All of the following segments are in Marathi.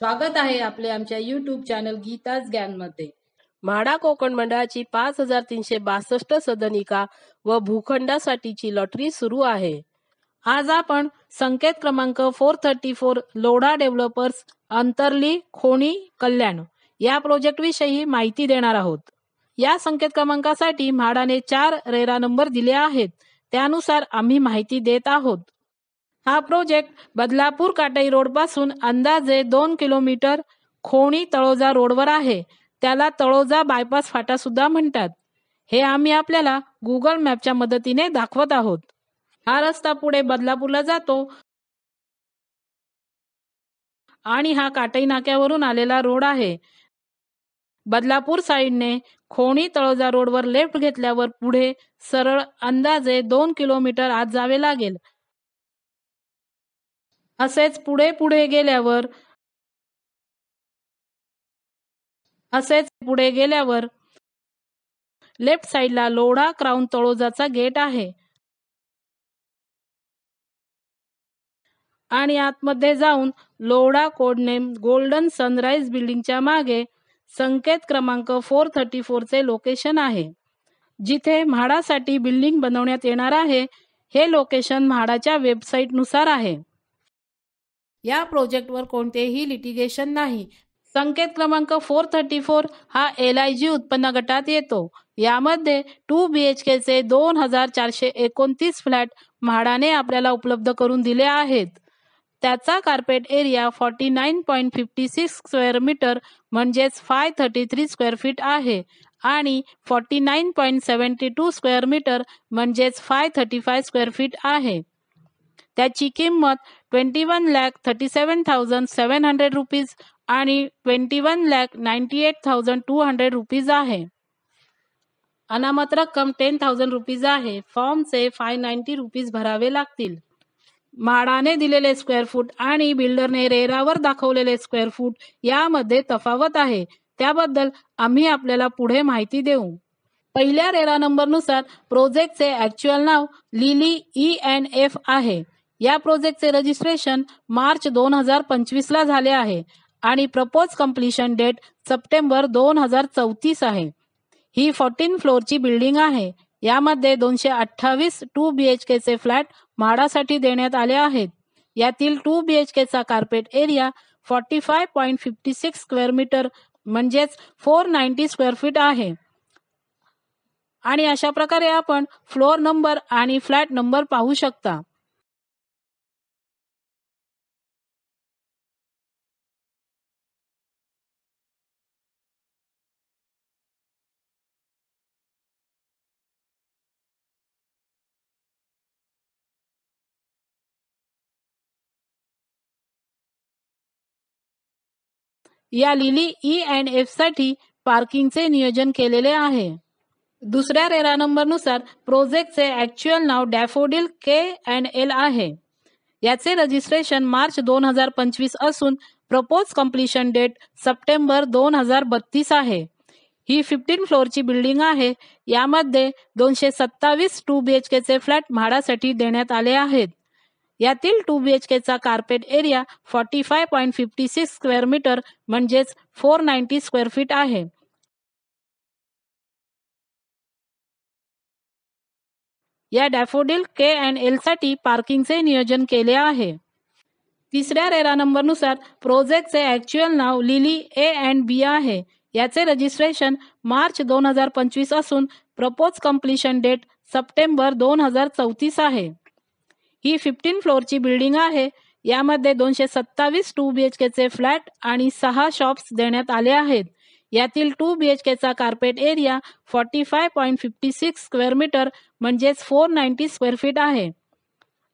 स्वागत आहे आपले आमच्या YouTube चॅनल गीताच ज्ञानमध्ये। म्हाडा कोकण मंडळाची 5362 सदनिका व भूखंडासाठीची लॉटरी सुरू आहे। आज आपण संकेत क्रमांक 434 लोढा डेव्हलपर्स अंतर्ली खोणी कल्याण या प्रोजेक्ट विषयी माहिती देणार आहोत। या संकेत क्रमांकासाठी म्हाडाने 4 रेरा नंबर दिले आहेत, त्यानुसार आम्ही माहिती देत आहोत। हा प्रोजेक्ट बदलापूर काटाई रोड पासून अंदाजे 2 किलोमीटर खोणी तळोजा रोडवर आहे। त्याला तळोजा बायपास फाटा सुद्धा म्हणतात। हे आम्ही आपल्याला गुगल मॅपच्या मदतीने दाखवत आहोत। हा रस्ता पुढे बदलापूरला जातो आणि हा काटाई नाक्यावरून आलेला रोड आहे। बदलापूर साइडने खोणी तळोजा रोडवर लेफ्ट घेतल्यावर पुढे सरळ अंदाजे 2 किलोमीटर आत जावे लागेल। असेच पुढे गेल्यावर लेफ्ट साइडला लोढा क्राउन तळोजाचा गेट आहे आणि आतमध्ये जाऊन लोढा कोडनेम गोल्डन सनराइज बिल्डिंगच्या मागे संकेत क्रमांक 434 चे लोकेशन आहे, जिथे म्हाडासाठी बिल्डिंग बनवण्यात येणार आहे। हे लोकेशन म्हाडाच्या वेबसाईट नुसार आहे। या प्रोजेक्टवर कोणतेही लिटिगेशन नाही। संकेत क्रमांक 434 हा LIG उत्पन्न गटात येतो। यामध्ये 2 BHK चे 2429 फ्लॅट म्हाडाने आपल्याला उपलब्ध करून दिले आहेत। त्याचा कार्पेट एरिया 49.56 स्क्वेअर मीटर म्हणजेच 533 स्क्वेअर फीट आहे आणि 49.72 स्क्वेअर मीटर म्हणजेच 535 स्क्वेअर फीट आहे। त्याची किंमत 21,37,700 रुपीज आणि 21,98,200 रुपीज आहे। अनामत रक्कम 10,000 रुपीज आहे। फॉर्मचे 590 रुपीज भरावे लागतील। म्हाडाने दिलेले स्क्वेअर फूट आणि बिल्डरने रेरावर दाखवलेले स्क्वेअर फूट यामध्ये तफावत आहे, त्याबद्दल आम्ही आपल्याला पुढे माहिती देऊ। पहिल्या रेरा नंबरनुसार प्रोजेक्टचे ॲक्च्युअल नाव लिली ENF आहे। या प्रोजेक्टचे रजिस्ट्रेशन मार्च 2025 ला झाले आहे आणि प्रपोज कंप्लीशन डेट सप्टेंबर 2034 आहे। ही 14 फ्लोअरची बिल्डिंग आहे। यामध्ये 228 2 BHK चे फ्लॅट म्हाडासाठी देण्यात आले आहेत। यातील 2 BHK चा कार्पेट एरिया 45.56 स्क्वेअर मीटर म्हणजेच 490 स्क्वेअर फीट आहे आणि अशा प्रकारे आपण फ्लोअर नंबर आणि फ्लॅट नंबर पाहू शकता। या लिली ENF साठी पार्किंगचे नियोजन केलेले आहे। दुसऱ्या रेरा नंबरनुसार प्रोजेक्टचे ॲक्च्युअल नाव डॅफोडिल KNL आहे। याचे रजिस्ट्रेशन मार्च 2025 असून प्रपोज कंप्लीशन डेट सप्टेंबर 2032 आहे। ही 15 फ्लोअरची बिल्डिंग आहे। यामध्ये 227 2 BHK चे फ्लॅट म्हाडासाठी देण्यात आले आहेत। यातील 2 BHK चा कार्पेट एरिया 45.56 स्क्वेअर मीटर म्हणजेच 490 स्क्वेअर फीट आहे। या डॅफोडिल KNL साठी पार्किंगचे नियोजन केले आहे। तिसऱ्या रेरा नंबरनुसार प्रोजेक्टचे ॲक्च्युअल नाव लिली A&B आहे। याचे रजिस्ट्रेशन मार्च 2025 असून प्रपोज कंप्लीशन डेट सप्टेंबर 2034 आहे। ही 15 फ्लोअरची बिल्डिंग आहे। यामध्ये 227 2 BHK चे फ्लॅट आणि 6 शॉप्स देण्यात आले आहेत। यातील 2 BHK चा कार्पेट एरिया 45.56 स्क्वेअर मीटर म्हणजेच 490 स्क्वेअर फीट आहे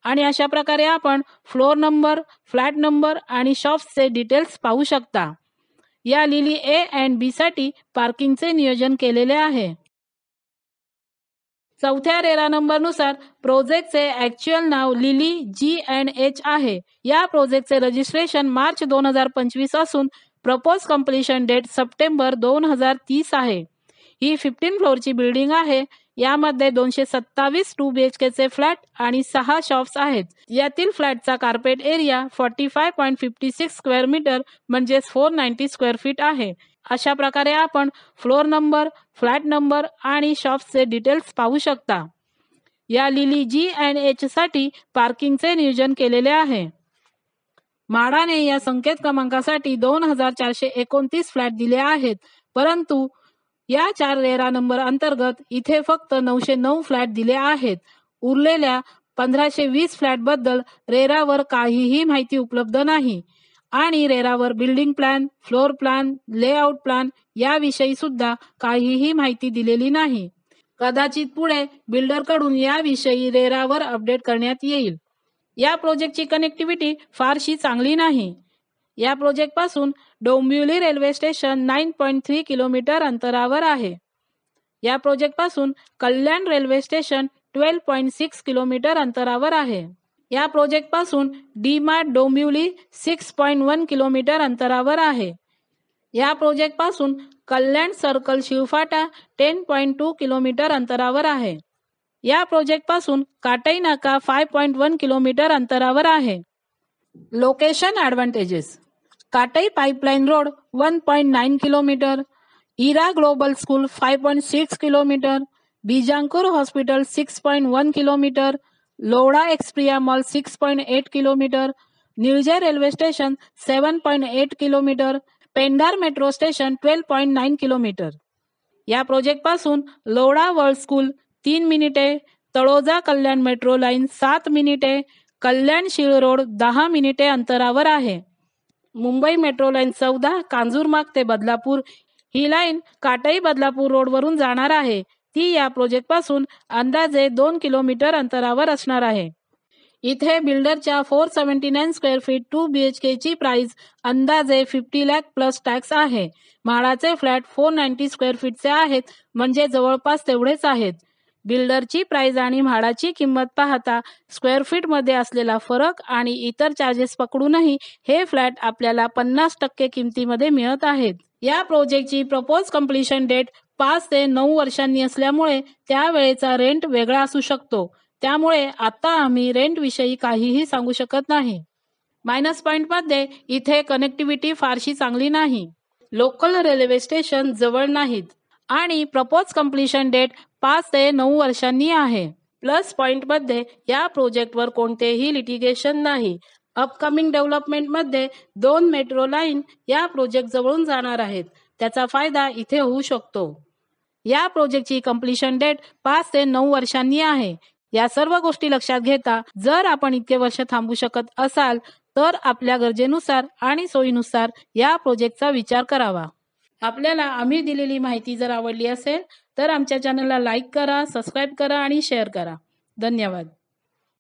आणि अशा प्रकारे आपण फ्लोअर नंबर, फ्लॅट नंबर आणि शॉप्सचे डिटेल्स पाहू शकता। या लिली A&B साठी पार्किंगचे नियोजन केलेले आहे। चौथ्या रेरा नंबरनुसार प्रोजेक्टचे ॲक्च्युअल नाव लिली GNH आहे। या प्रोजेक्टचे रजिस्ट्रेशन मार्च 2025 असून प्रपोज कंप्लीशन डेट सप्टेंबर 2030 आहे। ही 15 फ्लोअरची बिल्डिंग आहे। यामध्ये 227 2 BHK चे फ्लॅट आणि 6 शॉप्स आहेत. यातील फ्लॅटचा कार्पेट एरिया 45.56 स्क्वेअर मीटर म्हणजेच 490 स्क्वेअर फीट आहे. अशा प्रकारे आपण फ्लोअर नंबर, फ्लॅट नंबर आणि शॉप्सचे डिटेल्स पाहू शकता. या लिली G&H साठी पार्किंगचे नियोजन केलेले आहे. म्हाडाने या संकेत क्रमांकासाठी 2429 फ्लॅट दिले आहेत, परंतु या 4 रेरा नंबर अंतर्गत इथे फक्त 909 फ्लॅट दिले आहेत. उरलेल्या 1520 फ्लॅट बद्दल रेरावर काहीही माहिती उपलब्ध नाही आणि रेरावर building plan, floor plan, layout plan याविषयी सुद्धा काहीही माहिती दिलेली नाही. कदाचित पुढे बिल्डरकडून याविषयी रेरावर अपडेट करण्यात येईल. या प्रोजेक्टची कनेक्टिव्हिटी फारशी चांगली नाही. या प्रोजेक्टपासून डोंबिवली रेल्वे स्टेशन 9.3 किलोमीटर अंतरावर आहे. या प्रोजेक्टपासून कल्याण रेल्वे स्टेशन 12.6 किलोमीटर अंतरावर आहे. या प्रोजेक्टपासून डी-मार्ट डोंबिवली 6.1 किलोमीटर अंतरावर आहे. या प्रोजेक्टपासून कल्याण सर्कल शिवफाटा 10.2 किलोमीटर अंतरावर आहे. या प्रोजेक्टपासून काटई नाका 5.1 किलोमीटर अंतरावर आहे. Location advantages: Katai pipeline road 1.9 kilometre, Era global school 5.6 kilometre, Beejankur hospital 6.1 kilometre, Lodha Xperia mall 6.8 kilometre, Nilje railway station 7.8 kilometre, Pendhar metro station 12.9 kilometre. या प्रोजेक्टपासून लोढा वर्ल्ड स्कूल 3 मिनिटे, तळोजा कल्याण मेट्रो लाईन 7 मिनिटे, कल्याण शीळ रोड 10 मिनिटे अंतरावर आहे. मुंबई मेट्रो लाईन 14 कांजूरमार्ग ते बदलापूर ही लाईन काटई बदलापूर रोडवरून जाणार आहे. ती या प्रोजेक्टपासून अंदाजे 2 किलोमीटर अंतरावर असणार आहे. इथे बिल्डरच्या 479 स्क्वेअर फीट 2 BHK ची प्राइस अंदाजे 50 लाख प्लस टॅक्स आहे. म्हाडाचे फ्लॅट 490 स्क्वेअर फीटचे आहेत, म्हणजे जवळपास तेवढेच आहेत. बिल्डरची प्राइस आणि म्हाडाची किंमत पाहता स्क्वेअर फीट मध्ये असलेला फरक आणि इतर चार्जेस पकडूनही हे फ्लॅट आपल्याला 50% किमतीमध्ये मिळत आहेत. या प्रोजेक्टची प्रपोज कम्प्लिशन डेट 5 ते 9 वर्षांनी असल्यामुळे त्यावेळेचा रेंट वेगळा असू शकतो. त्यामुळे आता आम्ही रेंट विषयी काहीही सांगू शकत नाही. मायनस पॉइंट मध्ये इथे कनेक्टिव्हिटी फारशी चांगली नाही, लोकल रेल्वे स्टेशन जवळ नाहीत आणि प्रपोज कम्प्लिशन डेट 5 ते 9 वर्षांनी आहे. प्लस पॉइंट मध्ये या प्रोजेक्टवर कोणतेही लिटिगेशन नाही. अपकमिंग डेव्हलपमेंट मध्ये 2 मेट्रो लाईन या प्रोजेक्ट जवळून जाणार आहेत. त्याचा फायदा इथे होऊ शकतो. या प्रोजेक्टची कम्प्लिशन डेट 5 ते 9 वर्षांनी आहे. या सर्व गोष्टी लक्षात घेता जर आपण इतके वर्ष थांबू शकत असाल तर आपल्या गरजेनुसार आणि सोयीनुसार या प्रोजेक्टचा विचार करावा. आपल्याला आम्ही दिलेली माहिती जर आवडली असेल तर आमच्या चॅनलला लाईक करा, सबस्क्राईब करा आणि शेअर करा. धन्यवाद.